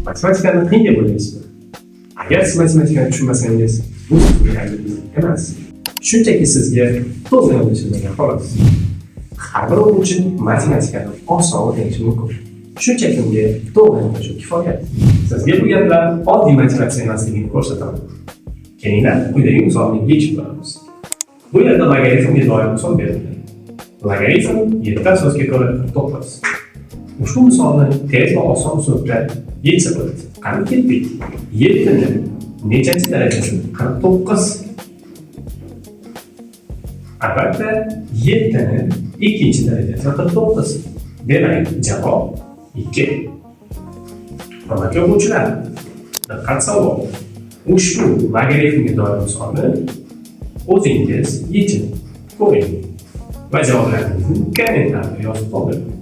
Matematikani qiyin deb o'ylaysizmi? Agar siz matematikani tushunmasangiz, bu sizning aybingiz emas. Shunchaki sizga to'g'ri yondashilmagan xolos. Har bir o'quvchi matematikani oson o'rganishi mumkin. Shunchaki unga to'g'ri yondashuv kifoya. Sizga bu gaplar oddiy matematika emasligini ko'rsataman. Kelinglar, quyidagi misolni yechib ko'ramiz. Bu yerda logaritmga doir misol berildi. Logaritm 7 asosga ko'ra 49. Ushbu misolni tez va oson usulda yechsa bo'ladi. Qani ketdik. 7 ni nechanchi darajasi? 49. Albatta, 7 ni ikkinchi darajasi 49. Demak, javob 2. Hurmatli o'quvchilar, diqqat savol. Ushbu logaritmga doir misolni o'zingiz yechib ko'ring va javoblaringizni kommentarda yozib qoldiring.